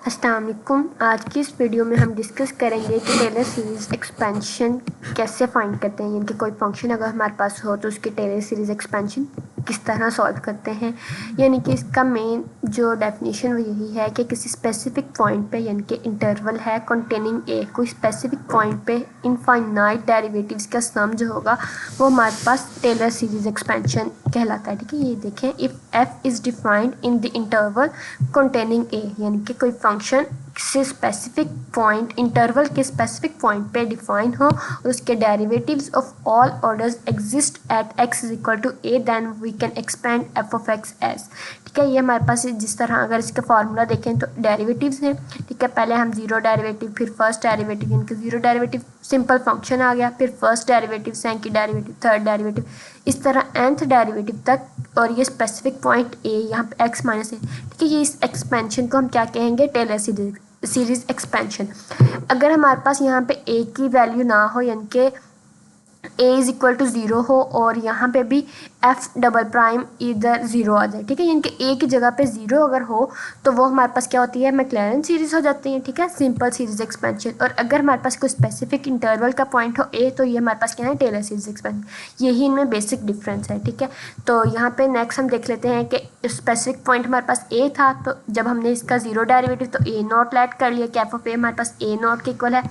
अस्सलाम वालेकुम। आज की इस वीडियो में हम डिस्कस करेंगे कि टेलर सीरीज़ एक्सपेंशन कैसे फाइंड करते हैं, यानी कि कोई फंक्शन अगर हमारे पास हो तो उसकी टेलर सीरीज़ एक्सपेंशन किस तरह सॉल्व करते हैं। यानी कि इसका मेन जो डेफिनेशन वो यही है कि किसी स्पेसिफिक पॉइंट पे, यानी कि इंटरवल है कंटेनिंग ए, कोई स्पेसिफिक पॉइंट पे इनफाइनाइट डेरिवेटिव्स का सम जो होगा वो हमारे पास टेलर सीरीज़ एक्सपेंशन कहलाता है। ठीक है, ये देखें, if f is defined in the interval containing a, यानी कि कोई फंक्शन से स्पेसिफिक पॉइंट, इंटरवल के स्पेसिफिक पॉइंट पे डिफाइन हो और उसके derivatives of all orders exist at x is equal to a, then we can expand f of x as. ठीक है, ये हमारे पास जिस तरह अगर इसका फार्मूला देखें तो डेरिवेटिव्स हैं। ठीक है, पहले हम जीरो डेरिवेटिव, फिर फर्स्ट डेरिवेटिव, यानी कि जीरो डेरिवेटिव सिंपल फंक्शन आ गया, फिर first derivative, second derivative, third derivative, इस तरह nth डेरिवेटिव तक, और ये स्पेसिफिक पॉइंट ए यहाँ पे x माइनस ए। ठीक है, ये इस एक्सपेंशन को हम क्या कहेंगे, टेलर सीरीज एक्सपेंशन। अगर हमारे पास यहाँ पे a की वैल्यू ना हो, यानी कि a is equal to zero हो और यहाँ पे भी f डबल प्राइम इधर ज़ीरो आ जाए, ठीक है, यानी कि a की जगह पे ज़ीरो अगर हो तो वो हमारे पास क्या होती है, मैक्लैरेन सीरीज़ हो जाती है। ठीक है, सिंपल सीरीज़ एक्सपेंशन। और अगर हमारे पास कोई स्पेसिफिक इंटरवल का पॉइंट हो a तो ये हमारे पास क्या है, टेलर सीरीज़ एक्सपेंशन। यही इनमें बेसिक डिफरेंस है। ठीक है, तो यहाँ पे नेक्स्ट हम देख लेते हैं कि स्पेसिफिक पॉइंट हमारे पास a था, तो जब हमने इसका ज़ीरो डेरिवेटिव तो a नॉट लेट कर लिया कि एफ ऑफ ए हमारे पास a नॉट के इक्वल है।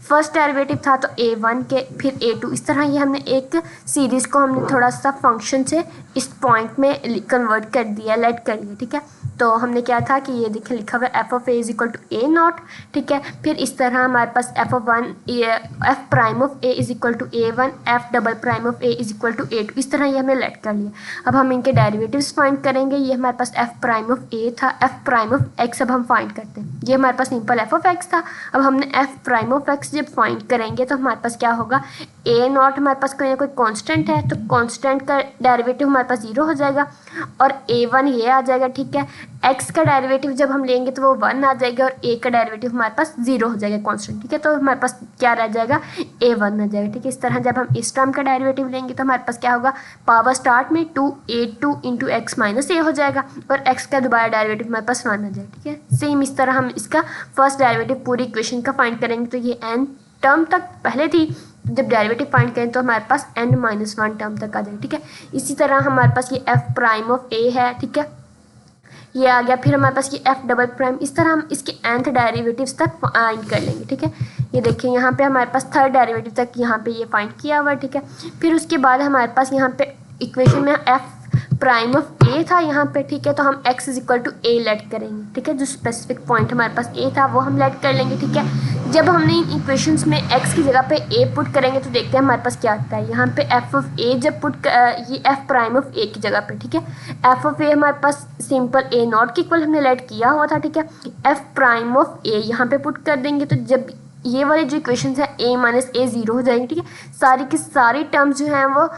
फर्स्ट डेरिवेटिव था तो a1 के, फिर a2, इस तरह ये हमने एक सीरीज़ को हमने थोड़ा सा फंक्शन से इस पॉइंट में कन्वर्ट कर दिया, लेट कर लिया। ठीक है, तो हमने क्या था कि ये देखें लिखा हुआ है F of A is equal to A naught. ठीक है, फिर इस तरह हमारे पास F of one, F prime of A is equal to A one, F double prime of A is equal to A two, इस तरह ये हमने लेट कर लिया। अब हम इनके डेरिवेटिव्स फाइंड करेंगे। ये हमारे पास एफ प्राइम ऑफ ए था, एफ प्राइम ऑफ एक्स अब हम फाइंड करते हैं। ये हमारे पास सिंपल एफ ऑफ एक्स था। अब हमने एफ प्राइम ऑफ एक्स जब फाइंड करेंगे तो हमारे पास क्या होगा, ए नॉट हमारे पास कोई ना कोई कांस्टेंट है, तो कांस्टेंट का डेरिवेटिव हमारे पास ज़ीरो हो जाएगा और ए वन ये आ जाएगा। ठीक है, एक्स का डेरिवेटिव जब हम लेंगे तो वो वन आ जाएगा और ए का डेरिवेटिव हमारे पास ज़ीरो हो जाएगा कांस्टेंट। ठीक है, तो हमारे पास क्या रह जाएगा, ए वन आ जाएगा। ठीक है, इस तरह जब हम इस टर्म का डेरिवेटिव लेंगे तो हमारे पास क्या होगा, पावर स्टार्ट में two A two into X minus A हो जाएगा और एक्स का दोबारा डेरिवेटिव हमारे पास वन आ जाएगा। ठीक है, सेम इस तरह हम इसका फर्स्ट डेरिवेटिव पूरी इक्वेशन का फाइंड करेंगे। तो ये एन टर्म तक पहले थी, जब डेरिवेटिव फाइंड करें तो हमारे पास n माइनस वन टर्म तक आ जाएगा। ठीक है, इसी तरह हमारे पास ये f प्राइम ऑफ a है। ठीक है, ये आ गया। फिर हमारे पास ये f डबल प्राइम, इस तरह हम इसके nth डेरिवेटिव्स तक फाइंड कर लेंगे। ठीक है, ये देखिए यहाँ पे हमारे पास थर्ड डेरिवेटिव तक यहाँ पे ये फाइंड किया हुआ है। ठीक है, फिर उसके बाद हमारे पास यहाँ पे इक्वेशन में f प्राइम ऑफ a था यहाँ पे। ठीक है, तो हम x is equal to a let करेंगे। ठीक है, जो स्पेसिफिक पॉइंट हमारे पास a था वो हम लेट कर लेंगे। ठीक है, जब हमने इन इक्वेशंस में x की जगह पे a पुट करेंगे तो देखते हैं हमारे पास क्या आता है। यहाँ पे f ऑफ a जब पुट ये f प्राइम ऑफ a की जगह पे, ठीक है, f ऑफ a हमारे पास सिंपल a नॉट के इक्वल हमने लेट किया हुआ था। ठीक है, f प्राइम ऑफ a यहाँ पे पुट कर देंगे तो जब ये वाले जो इक्वेशन है a माइनस ए ज़ीरो हो जाएंगे। ठीक है, सारी की सारी टर्म्स जो हैं वो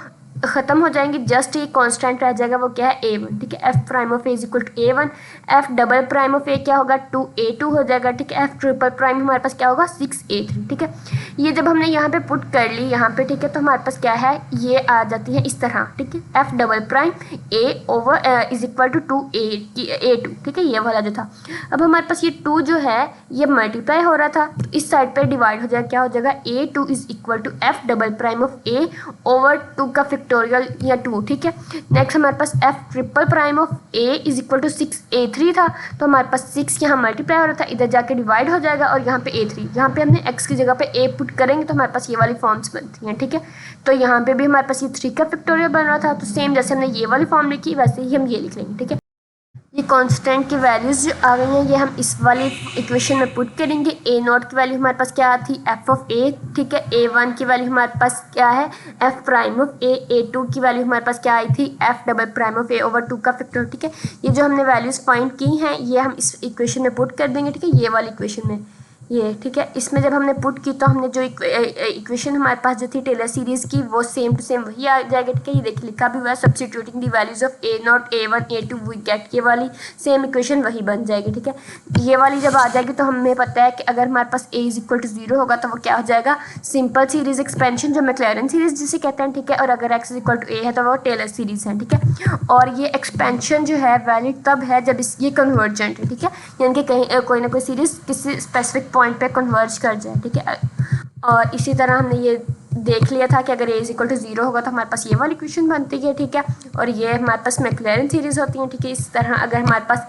ख़त्म हो जाएंगे, जस्ट ये कांस्टेंट रह जाएगा, वो क्या है, ए वन। ठीक है, F prime of A is equal to A one, F double prime of A क्या होगा, टू ए टू हो जाएगा। ठीक है, एफ ट्रिपल प्राइम हमारे पास क्या होगा, सिक्स ए थ्री। ठीक है, ये जब हमने यहाँ पे पुट कर ली यहाँ पे, ठीक है, तो हमारे पास क्या है, ये आ जाती है इस तरह। ठीक है, f double prime a over is equal to two A two. ठीक है, ये वाला जो था, अब हमारे पास ये टू जो है ये मल्टीप्लाई हो रहा था, तो इस साइड पर डिवाइड हो जाएगा, क्या हो जाएगा, A two is equal to F double prime of A over two का फैक्टोरियल या टू। ठीक है, नेक्स्ट हमारे पास F triple prime of A is equal to six A three था, तो हमारे पास सिक्स यहाँ मल्टीप्लाई हो रहा था, इधर जाके डिवाइड हो जाएगा और यहाँ पे ए थ्री, यहाँ पे हमने एक्स की जगह पे ए पुट करेंगे तो हमारे पास ये वाली फॉर्म्स बनती हैं। ठीक है, तो यहाँ पे भी हमारे पास ये थ्री का फैक्टोरियल बन रहा था, तो सेम जैसे हमने ये वाली फॉर्म लिखी वैसे ही हम ये लिख लेंगे। ठीक है, ये कांस्टेंट की वैल्यूज़ जो आ गई हैं ये हम इस वाली इक्वेशन में पुट करेंगे। ए नॉट की वैल्यू हमारे पास क्या थी, एफ ऑफ ए। ठीक है, ए वन की वैल्यू हमारे पास क्या है, F prime of a two की वैल्यू हमारे पास क्या आई थी, f double prime of A over two का फैक्टर। ठीक है, ये जो हमने वैल्यूज़ फाइंड की हैं ये हम इस इक्वेशन में पुट कर देंगे। ठीक है, ये वाली इक्वेशन में ये, ठीक है। इसमें जब हमने पुट की तो हमने जो इक्वेशन हमारे पास जो थी टेलर सीरीज की वो सेम टू सेम वही आ जाएगा, ठीक है। ये देखिए लिखा भी हुआ है, substituting the values of A0 A1 A2 we get, ये वाली सेम इक्वेशन वही बन जाएगी, ठीक है। ये वाली जब आ जाएगी तो हमें पता है कि अगर हमारे पास A इज इक्वल टू 0 होगा तो वो क्या हो जाएगा, सिंपल सीरीज एक्सपेंशन जो मैक्लॉरिन सीरीज जिसे कहते हैं, ठीक है। और अगर x is equal to A है तो वो टेलर सीरीज है, ठीक है। और ये एक्सपेंशन जो है वैलिड तब है जब ये कन्वर्जेंट है, ठीक है, यानी कि कहीं कोई ना कोई सीरीज किसी स्पेसिफिक पॉइंट पे कन्वर्ज कर जाए, ठीक है। और इसी तरह हमने ये देख लिया था कि अगर A इज इक्वल टू 0 होगा तो हमारे पास ये वाली इक्वेशन बनती है, ठीक है। और ये हमारे पास मैक्लॉरिन सीरीज होती है, ठीक है। इस तरह अगर हमारे पास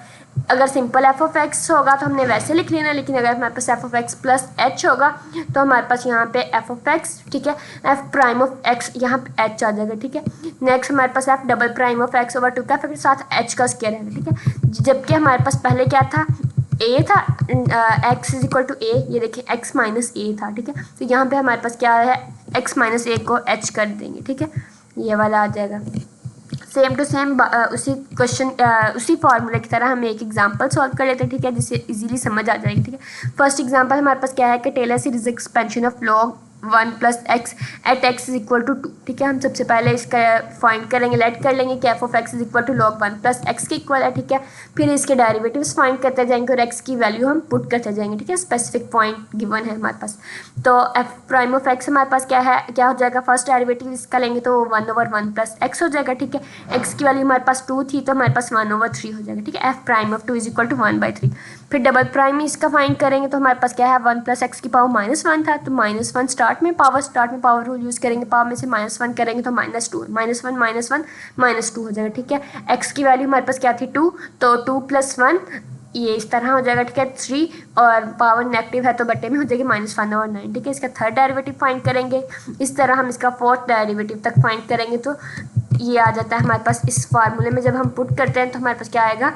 अगर सिंपल f ऑफ x होगा तो हमने वैसे लिख लेना, लेकिन अगर हमारे पास f of x plus h होगा तो हमारे पास यहाँ पे f ऑफ x, ठीक है, f प्राइम ऑफ x यहाँ पे h आ जाएगा, ठीक है। नेक्स्ट हमारे पास f double prime of x over 2 का फिर साथ h का स्क्वायर है, ठीक है। जबकि हमारे पास पहले क्या था, a था, x is equal to a, ये देखिए x माइनस a था, ठीक है। तो यहाँ पे हमारे पास क्या है, x माइनस a को h कर देंगे, ठीक है, ये वाला आ जाएगा। सेम टू सेम उसी क्वेश्चन उसी फॉर्मूले की तरह हम एक एग्जांपल सॉल्व कर लेते हैं, ठीक है, जिससे इजीली समझ आ जाएगी, ठीक है। फर्स्ट एग्जांपल हमारे पास क्या है कि Taylor series expansion of log 1 plus x at x is equal to 2, ठीक है। हम सबसे पहले इसका फाइंड करेंगे, लेट कर लेंगे कि f of x is equal to log 1 plus x के इक्वल है, ठीक है। फिर इसके डेरिवेटिव्स फाइंड करते जाएंगे और एक्स की वैल्यू हम पुट करते जाएंगे, ठीक है। स्पेसिफिक पॉइंट गिवन है हमारे पास, तो एफ प्राइम ऑफ एक्स हमारे पास क्या है, क्या हो जाएगा, फर्स्ट डेरिवेटिव इसका लेंगे तो 1/1 प्लस एक्स हो जाएगा, ठीक है। एक्स की वैल्यू हमारे पास 2 थी तो हमारे पास 1/3 हो जाएगा, ठीक है। F prime of 2 is equal to 1/3। फिर डबल प्राइम इसका फाइंड करेंगे तो हमारे पास क्या है, 1 प्लस एक्स की पावर -1 था, तो -1 स्टार्ट में पावर रूल यूज़ करेंगे, पावर में से -1 करेंगे तो -2, -1 -2 हो जाएगा, ठीक है। एक्स की वैल्यू हमारे पास क्या थी 2, तो 2 + 1 ये इस तरह हो जाएगा, ठीक है, 3, और पावर नेगेटिव है तो बट्टे में हो जाएगी -1/9, ठीक है। इसका थर्ड डेरिवेटिव फाइंड करेंगे, इस तरह हम इसका फोर्थ डेरिवेटिव तक फाइंड करेंगे तो ये आ जाता है हमारे पास। इस फार्मूले में जब हम पुट करते हैं तो हमारे पास क्या आएगा,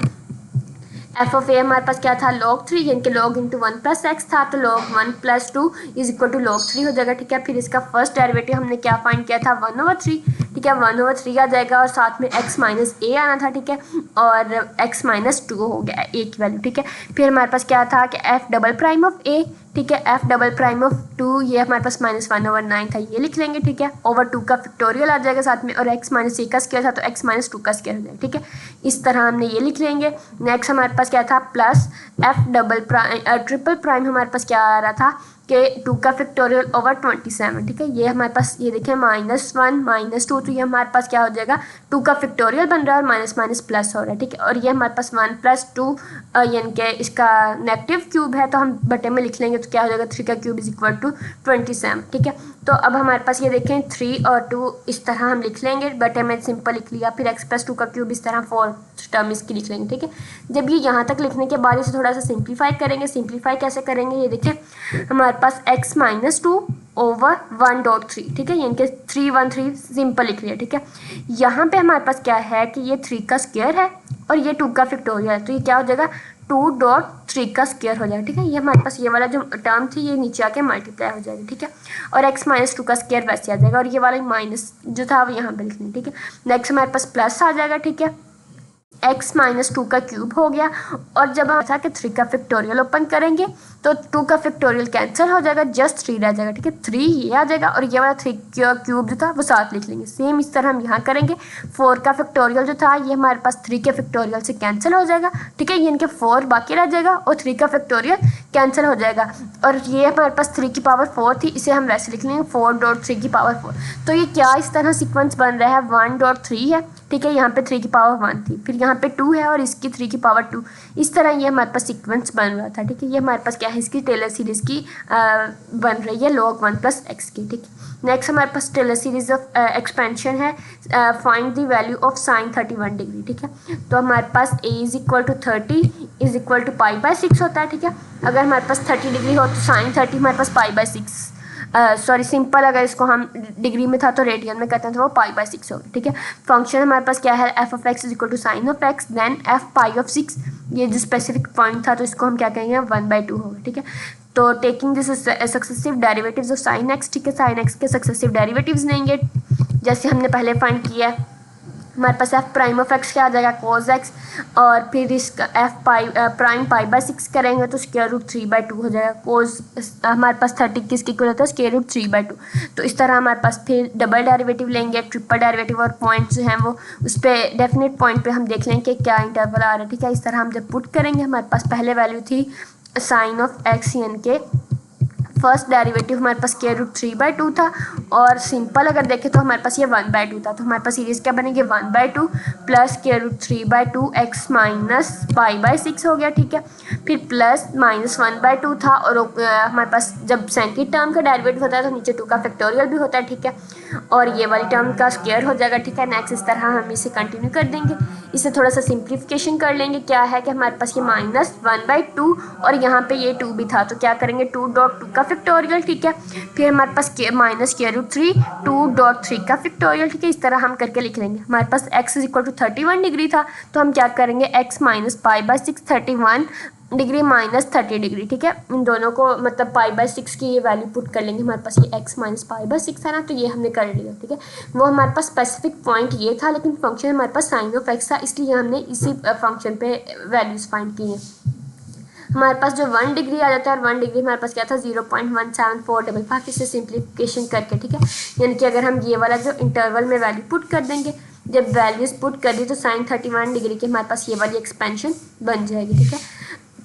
एफ ऑफ ए हमारे पास क्या था, log 3, यानी कि log इंटू 1 प्लस एक्स था, तो log 1 + 2 is equal to log 3 हो जाएगा, ठीक है। फिर इसका फर्स्ट डेरिवेटिव हमने क्या फाइंड किया था, 1/3, ठीक है, 1/3 आ जाएगा और साथ में x माइनस a आना था, ठीक है, और x माइनस 2 हो गया a की वैल्यू, ठीक है। फिर हमारे पास क्या था कि f double prime of a, ठीक है, f डबल प्राइम ऑफ 2 ये हमारे पास -1/9 था, ये लिख लेंगे, ठीक है। ओवर 2 का फैक्टोरियल आ जाएगा साथ में, और x माइनस a का स्क्वायर था तो x माइनस 2 का स्क्वायर हो जाएगा, ठीक है। इस तरह हमने ये लिख लेंगे। नेक्स्ट हमारे पास क्या था, प्लस f ट्रिपल प्राइम हमारे पास क्या आ रहा था कि 2 का फैक्टोरियल ओवर 27, ठीक है। ये हमारे पास ये देखें -1 -2, तो ये हमारे पास क्या हो जाएगा, 2 का फैक्टोरियल बन रहा है और माइनस माइनस प्लस हो रहा है, ठीक है। और ये हमारे पास 1 + 2 यानी कि इसका नेगेटिव क्यूब है तो हम बटे में लिख लेंगे तो क्या हो जाएगा, 3 का क्यूब इज इक्वल टू 27, ठीक है। तो अब हमारे पास ये देखें 3 और 2 इस तरह हम लिख लेंगे, बटे में सिंपल लिख लिया, फिर x + 2 का क्यूब इस तरह 4 टर्म इसकी लिख लेंगे, ठीक है। जब ये यहाँ तक लिखने के बाद इसे थोड़ा सा सिंप्लीफाई करेंगे, सिंप्लीफाई कैसे करेंगे, ये देखें हमारे पास x माइनस 2 ओवर 1/3, ठीक है, यानी कि 3/3 सिंपल लिख लिया, ठीक है। यहाँ पे हमारे पास क्या है कि ये 3 का स्क्वायर है और ये 2 का फैक्टोरियल है, तो ये क्या हो जाएगा 2.3 का स्क्वायर हो जाएगा, ठीक है। ये हमारे पास ये वाला जो टर्म थी ये नीचे आके मल्टीप्लाई हो जाएगी, ठीक है। और x माइनस 2 का स्क्वायर वैसे आ जाएगा और ये वाला माइनस जो था वो यहाँ पे लिखना है, ठीक है। नेक्स्ट हमारे पास प्लस आ जाएगा, ठीक है, x माइनस 2 का क्यूब हो गया। और जब हम ऐसा कि 3 का फैक्टोरियल ओपन करेंगे तो 2 का फैक्टोरियल कैंसिल हो जाएगा, जस्ट 3 रह जाएगा, ठीक है। 3 ये आ जाएगा और ये वाला 3 क्यूब जो था वो साथ लिख लेंगे। सेम इस तरह हम यहाँ करेंगे, 4 का फैक्टोरियल जो था ये हमारे पास 3 के फैक्टोरियल से कैंसिल हो जाएगा, ठीक है, यानी कि 4 बाकी रह जाएगा और 3 का फैक्टोरियल कैंसिल हो जाएगा। और ये हमारे पास 3 की पावर 4 थी, इसे हम वैसे लिख लेंगे 4.3 की पावर 4। तो ये क्या इस तरह सीक्वेंस बन रहा है, 1.3 है, ठीक है, यहाँ पे 3 की पावर 1 थी, फिर यहाँ पे 2 है और इसकी 3 की पावर 2, इस तरह ये हमारे पास सीक्वेंस बन रहा था, ठीक है। ये हमारे पास क्या है, इसकी टेलर सीरीज की बन रही है log 1 प्लस एक्स की, ठीक है। नेक्स्ट हमारे पास टेलर सीरीज ऑफ एक्सपेंशन है, find the value of sin 31 degree, ठीक है। तो हमारे पास a is equal to 30 is equal to π/6 होता है, ठीक है। अगर हमारे पास 30 डिग्री हो तो sin 30 हमारे पास π/6, सॉरी सिंपल अगर इसको हम डिग्री में था तो रेडियन में करते हैं तो वो π/6 होगा, ठीक है। फंक्शन हमारे पास क्या है, f of x is equal to sine of x then f π/6, ये जो स्पेसिफिक पॉइंट था तो इसको हम क्या कहेंगे 1/2 होगा, ठीक है। तो taking this successive derivatives of sine x, ठीक है, साइन x के सक्सेसिव डेरिवेटिव्स लेंगे जैसे हमने पहले फाइंड किया है। हमारे पास एफ प्राइम ऑफ एक्स क्या आ जाएगा cos x, और फिर इसका एफ प्राइम पाई बाय 6 करेंगे तो स्क्वायर रूट 3/2 हो जाएगा। cos हमारे पास 30 किसके इक्वल होता है, स्क्वायर रूट 3/2। तो इस तरह हमारे पास फिर डबल डेरिवेटिव लेंगे, ट्रिपल डेरिवेटिव, और पॉइंट जो हैं वो उस पर डेफिनेट पॉइंट पे हम देख लेंगे कि क्या इंटरवल आ रहा है, ठीक है। इस तरह हम जब पुट करेंगे हमारे पास पहले वैल्यू थी साइन ऑफ एक्स, यानी कि फर्स्ट डेरिवेटिव हमारे पास स्क्वायर रूट 3/2 था, और सिंपल अगर देखें तो हमारे पास ये 1/2 था। तो हमारे पास सीरीज क्या बनेगी, 1/2 plus square root 3/2 x minus pi by 6 हो गया, ठीक है। फिर प्लस माइनस 1/2 था, और हमारे पास जब सेकंड टर्म का डेरिवेटिव होता है तो नीचे 2 का फैक्टोरियल भी होता है, ठीक है, और ये वाली टर्म का स्क्वायर हो जाएगा, ठीक है। नेक्स्ट इस तरह हम इसे कंटिन्यू कर देंगे। इसे थोड़ा सा सिंप्लीफिकेशन कर लेंगे। क्या है कि हमारे पास ये माइनस 1/2 और यहाँ पे ये 2 भी था, तो क्या करेंगे 2 का फैक्टोरियल, ठीक है। फिर हमारे पास माइनस स्क्वायर रूट 3 2.3 का फैक्टोरियल, ठीक है। इस तरह हम करके लिख लेंगे। हमारे पास x is equal to 31 degree था, तो हम क्या करेंगे x minus pi by 6 31 degree minus 30 degree, ठीक है। इन दोनों को मतलब पाई बाय 6 की ये वैल्यू पुट कर लेंगे। हमारे पास ये x माइनस पाई बाय 6 है ना, तो ये हमने कर लिया, ठीक है। वो हमारे पास स्पेसिफिक पॉइंट ये था, लेकिन फंक्शन हमारे पास साइन ऑफ x था, इसलिए हमने इसी फंक्शन पे वैल्यूज फाइंड की हैं। हमारे पास जो 1 डिग्री आ जाता है, और 1 डिग्री हमारे पास क्या था 0.17455, इसे सिंप्लीफिकेशन करके, ठीक है। यानी कि अगर हम ये वाला जो इंटरवल में वैल्यू पुट कर देंगे, जब वैल्यूज पुट कर दी तो साइन 31 डिग्री की हमारे पास ये वाली एक्सपेंशन बन जाएगी, ठीक है।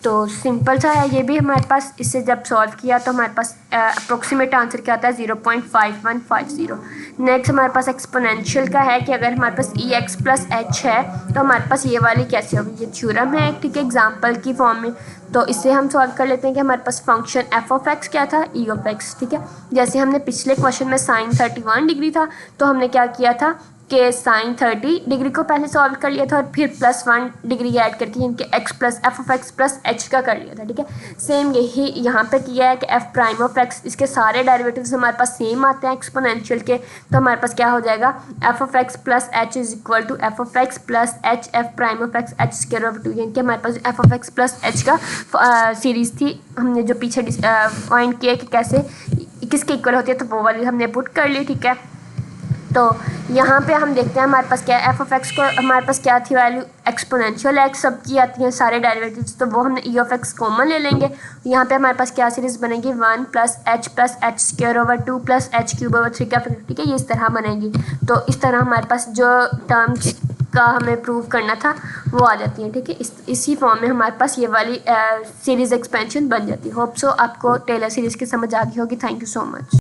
तो सिंपल सा है ये भी हमारे पास। इससे जब सॉल्व किया तो हमारे पास अप्रोक्सीमेट आंसर क्या आता है 0.5150। नेक्स्ट हमारे पास एक्सपोनेंशियल का है कि अगर हमारे पास ई एक्स प्लस एच है तो हमारे पास ये वाली कैसे होगी, ये थ्योरम है, ठीक है, एग्जाम्पल की फॉर्म में। तो इससे हम सॉल्व कर लेते हैं कि हमारे पास फंक्शन एफ ऑफ एक्स क्या था, ई ऑफ एक्स, ठीक है। जैसे हमने पिछले क्वेश्चन में साइन 31 डिग्री था, तो हमने क्या किया था कि साइन 30 डिग्री को पहले सॉल्व कर लिया था, और फिर प्लस 1 डिग्री ऐड करके इनके x plus F of X plus H का कर लिया था, ठीक है। सेम यही यहाँ पे किया है कि एफ प्राइम ऑफ एक्स, इसके सारे डेरिवेटिव्स हमारे पास सेम आते हैं एक्सपोनेंशियल के, तो हमारे पास क्या हो जाएगा F of X plus H is equal to F of X plus H F prime of X H square over 2, यानी कि हमारे पास F of X plus H का सीरीज थी, हमने जो पीछे फाइंड किया कि कैसे किसके इक्वल होती है, तो वो वाली हमने पुट कर ली, ठीक है। तो यहाँ पे हम देखते हैं हमारे पास क्या है, एफ ऑफ एक्स को हमारे पास क्या थी वैल्यू, एक्सपोनेंशियल एक्स सबकी आती हैं सारे डेरिवेटिव्स, तो वो हमने ई ऑफ एक्स कॉमन ले लेंगे। यहाँ पे हमारे पास क्या सीरीज बनेगी 1 plus H square over 2 plus H cube over 3 का फैक्टर, ठीक है, ये इस तरह बनेगी। तो इस तरह हमारे पास जो टर्म्स का हमें प्रूव करना था वो आ जाती है, ठीक है। इसी फॉर्म में हमारे पास ये वाली सीरीज एक्सपेंशन बन जाती है। होप सो आपको टेलर सीरीज की समझ आ गई होगी। Thank you so much.